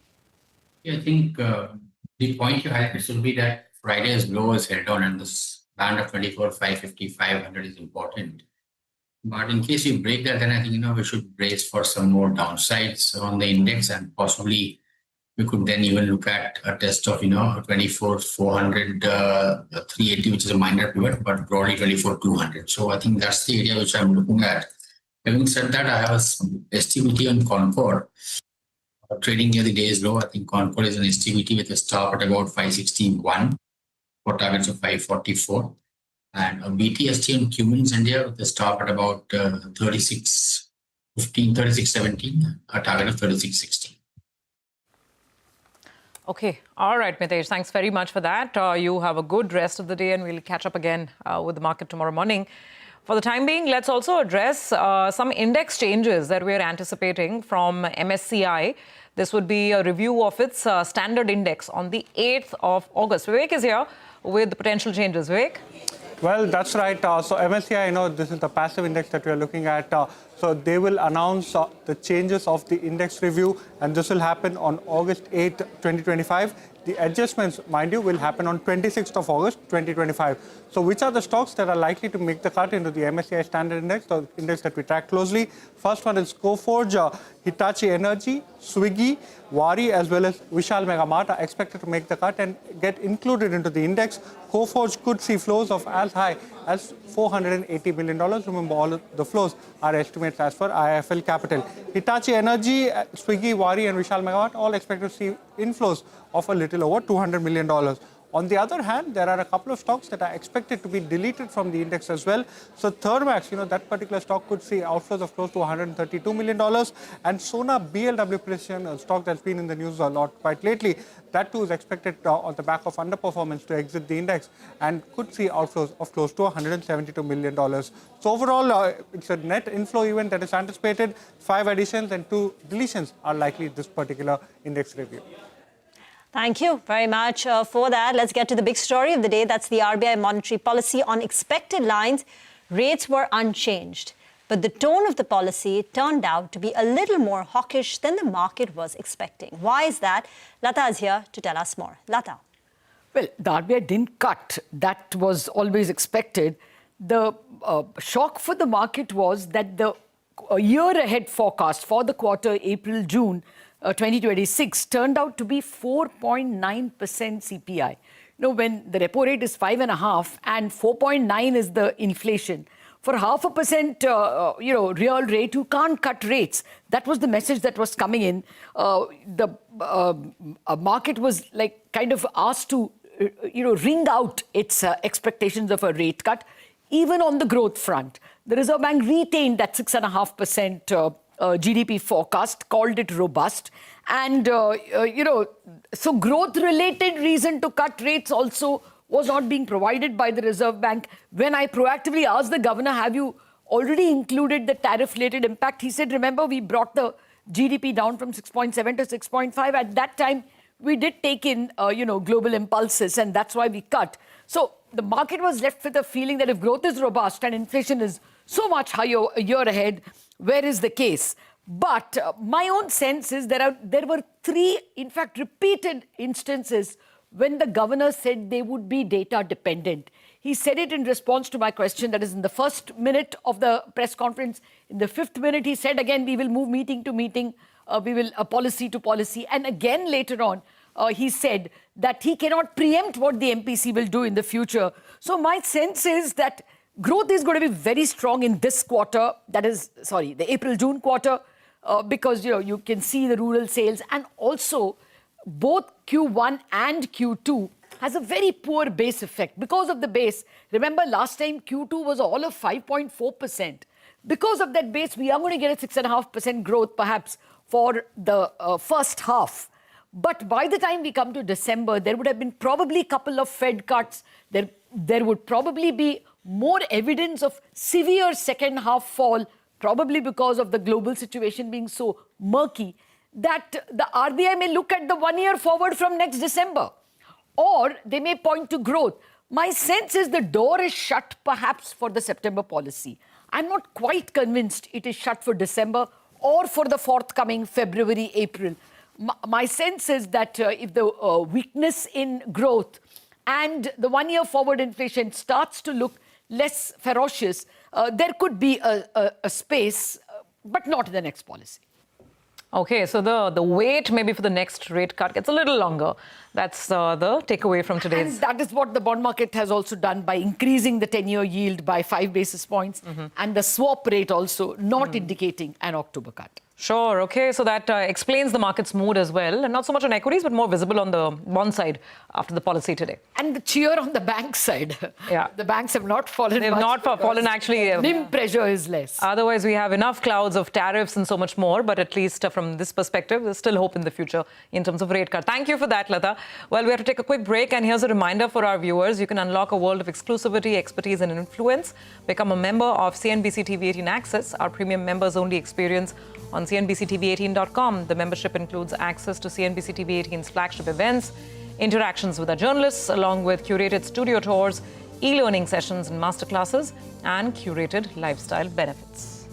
Yeah, I think the point you highlighted will be that Friday's low is held on and this band of 24,550, 500 is important. But in case you break that, then I think, we should brace for some more downsides on the index, and possibly we could then even look at a test of, 24,400, 380, which is a minor pivot, but broadly 24,200. So I think that's the area which I'm looking at. Having said that, I have a STBT on Concord. Trading near the day's low. I think Concord is an STBT with a stop at about 561 for targets of 544. And a BTST on Cummins India with a stop at about 36.15, 36.17, a target of 36.60. Okay. All right, Mitesh. Thanks very much for that. You have a good rest of the day and we'll catch up again with the market tomorrow morning. For the time being, let's also address some index changes that we're anticipating from MSCI. This would be a review of its standard index on the 8th of August. Vivek is here with the potential changes. Vivek? Well, that's right. So MSCI, this is the passive index that we are looking at. So they will announce the changes of the index review, and this will happen on August 8, 2025. The adjustments, mind you, will happen on 26th of August, 2025. So which are the stocks that are likely to make the cut into the MSCI Standard Index, the index that we track closely? First one is Coforge, Hitachi Energy, Swiggy, Wari, as well as Vishal Mega Mart are expected to make the cut and get included into the index. Coforge could see flows of as high as $480 million. Remember, all of the flows are estimates as per IIFL Capital. Hitachi Energy, Swiggy, Wari, and Vishal Mega Mart all expected to see inflows of a little over $200 million. On the other hand, there are a couple of stocks that are expected to be deleted from the index as well. So Thermax, that particular stock could see outflows of close to $132 million. And Sona BLW Precision, a stock that's been in the news a lot quite lately, that too is expected on the back of underperformance to exit the index and could see outflows of close to $172 million. So overall, it's a net inflow event that is anticipated. 5 additions and 2 deletions are likely this particular index review. Thank you very much for that. Let's get to the big story of the day. That's the RBI Monetary Policy. On expected lines, rates were unchanged. But the tone of the policy turned out to be a little more hawkish than the market was expecting. Why is that? Lata is here to tell us more. Lata. Well, the RBI didn't cut. That was always expected. The shock for the market was that the year-ahead forecast for the quarter April-June 2026 turned out to be 4.9% CPI. When the repo rate is 5.5 and 4.9 is the inflation, for 0.5%, real rate, you can't cut rates. That was the message that was coming in. The market was kind of asked to, wring out its expectations of a rate cut, even on the growth front. The Reserve Bank retained that 6.5% GDP forecast, called it robust. And, so growth-related reason to cut rates also was not being provided by the Reserve Bank. When I proactively asked the governor, have you already included the tariff-related impact? He said, remember, we brought the GDP down from 6.7 to 6.5. At that time, we did take in, global impulses, and that's why we cut. So the market was left with a feeling that if growth is robust and inflation is so much higher a year ahead, where is the case? But my own sense is there were 3, in fact, repeated instances when the governor said they would be data dependent. He said it in response to my question, that is in the first minute of the press conference. In the 5th minute, he said again, we will move meeting to meeting, we will policy to policy. And again later on, he said that he cannot preempt what the MPC will do in the future. So my sense is that growth is going to be very strong in this quarter, the April-June quarter, because, you can see the rural sales, and also both Q1 and Q2 has a very poor base effect. Because of the base, remember last time Q2 was all of 5.4%. Because of that base, we are going to get a 6.5% growth perhaps for the first half. But by the time we come to December, there would have been probably a couple of Fed cuts. There would probably be more evidence of severe second half fall, probably because of the global situation being so murky, that the RBI may look at the 1 year forward from next December, or they may point to growth. My sense is the door is shut perhaps for the September policy. I'm not quite convinced it is shut for December or for the forthcoming February, April. My sense is that if the weakness in growth and the 1 year forward inflation starts to look less ferocious, there could be a space, but not in the next policy. Okay, so the wait maybe for the next rate cut gets a little longer. That's the takeaway from today's. And that is what the bond market has also done by increasing the 10-year yield by 5 basis points, and the swap rate also not indicating an October cut. Sure. Okay. So that explains the market's mood as well. And not so much on equities, but more visible on the bond side after the policy today. And the cheer on the bank side. Yeah. The banks have not fallen They've much not fallen actually. NIM pressure is less. Otherwise, we have enough clouds of tariffs and so much more. But at least from this perspective, there's still hope in the future in terms of rate cut. Thank you for that, Lata. Well, we have to take a quick break. And here's a reminder for our viewers. You can unlock a world of exclusivity, expertise and influence. Become a member of CNBC-TV18 Access, our premium members-only experience on CNBC-TV18.com. The membership includes access to CNBC-TV18's flagship events, interactions with our journalists, along with curated studio tours, e-learning sessions and masterclasses, and curated lifestyle benefits.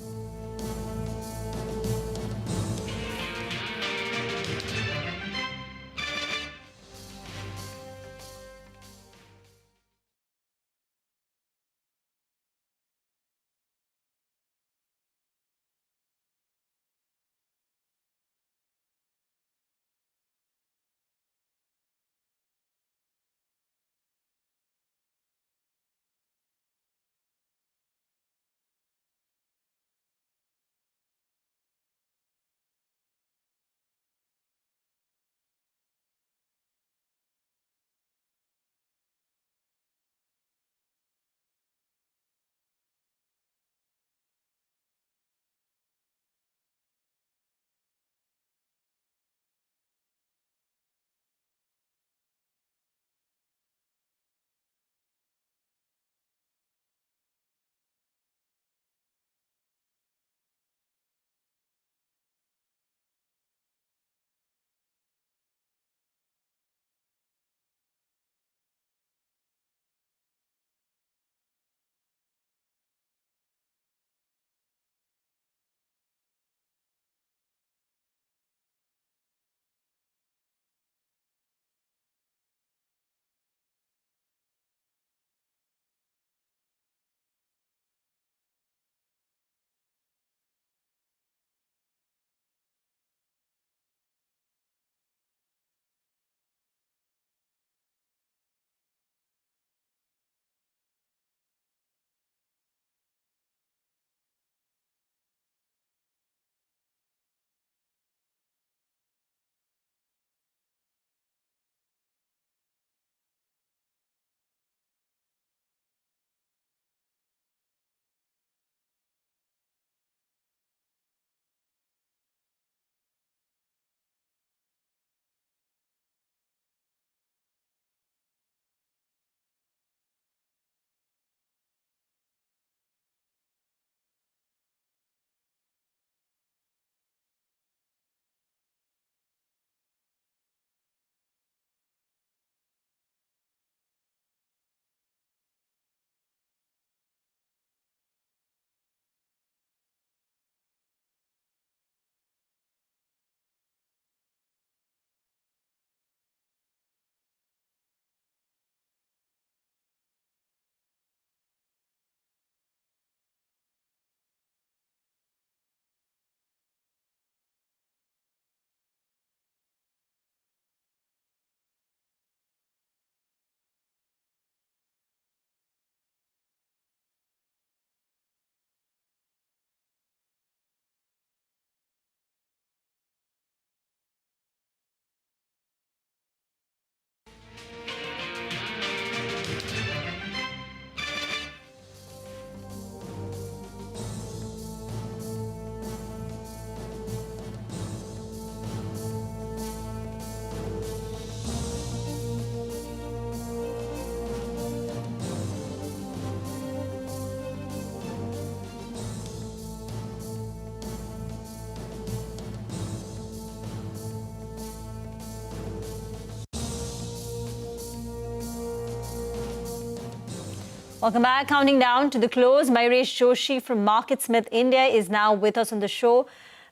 Welcome back. Counting down to the close, Mayuresh Joshi from MarketSmith India is now with us on the show.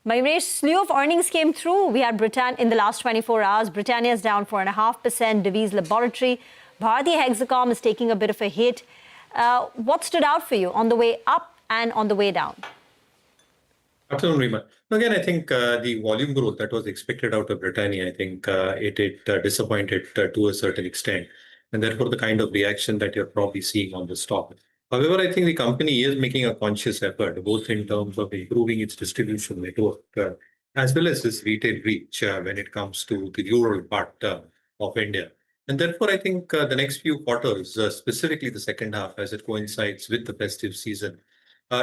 Mayuresh, slew of earnings came through. We had Britannia in the last 24 hours. Britannia is down 4.5%. Divis Laboratory. Bharti Hexacom is taking a bit of a hit. What stood out for you on the way up and on the way down? Absolutely, Rima. Again, I think the volume growth that was expected out of Britannia, I think it disappointed to a certain extent. And therefore, the kind of reaction that you're probably seeing on the stock. However, I think the company is making a conscious effort, both in terms of improving its distribution network, as well as its retail reach when it comes to the rural part of India. And therefore, I think the next few quarters, specifically the second half, as it coincides with the festive season,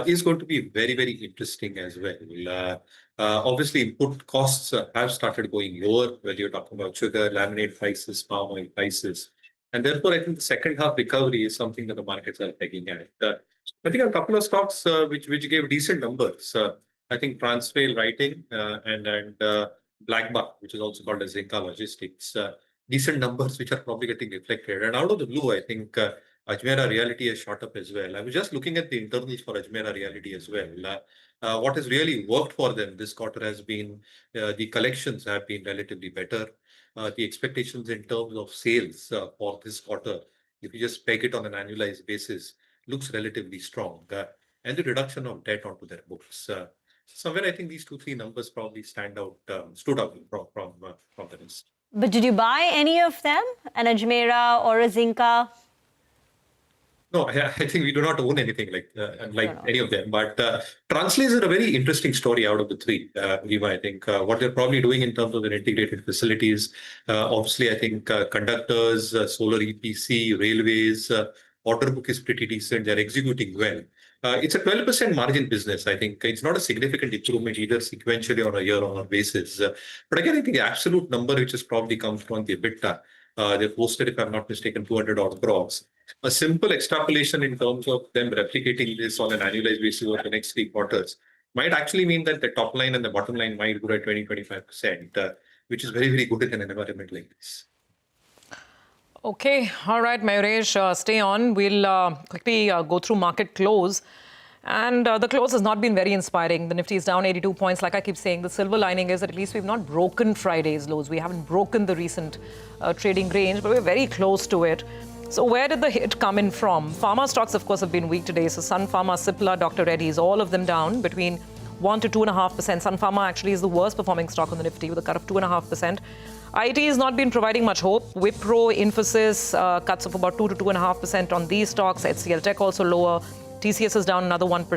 is going to be very, very interesting as well. Obviously, input costs have started going lower, whether you're talking about sugar, laminate prices, palm oil prices. And therefore, I think the second half recovery is something that the markets are pegging at. I think a couple of stocks which gave decent numbers. I think Transvail Writing and Blackbuck, which is also called as Zinca Logistics, decent numbers which are probably getting reflected. And out of the blue, I think Ajmera Realty has shot up as well. I was just looking at the internals for Ajmera Realty as well. What has really worked for them this quarter has been the collections have been relatively better. The expectations in terms of sales for this quarter, if you just peg it on an annualized basis, looks relatively strong. And the reduction of debt onto their books. Somewhere I think these 2-3 numbers probably stood out from the list. But did you buy any of them? An Ajmera or a Zinca? No, I think we do not own anything like any of them. But Transvail is a very interesting story out of the three. Rima, I think what they're probably doing in terms of their integrated facilities, obviously, I think conductors, solar EPC, railways, order book is pretty decent. They're executing well. It's a 12% margin business. I think it's not a significant improvement either sequentially on a year-on-year basis. But again, I think the absolute number which has probably come from the EBITDA, they posted, if I'm not mistaken, 200 odd crores. A simple extrapolation in terms of them replicating this on an annualized basis over the next 3 quarters might actually mean that the top line and the bottom line might grow at 20-25%, which is very, very good in an environment like this. Okay. All right, Mayuresh, stay on. We'll quickly go through market close. And the close has not been very inspiring. The Nifty is down 82 points. Like I keep saying, the silver lining is that at least we've not broken Friday's lows. We haven't broken the recent trading range, but we're very close to it. So where did the hit come in from? Pharma stocks, of course, have been weak today. So Sun Pharma, Cipla, Dr. Reddy's, all of them down between 1 to 2.5%. Sun Pharma actually is the worst performing stock on the Nifty with a cut of 2.5%. IT has not been providing much hope. Wipro, Infosys, cuts of about 2 to 2.5% on these stocks. HCL Tech also lower. TCS is down another 1%.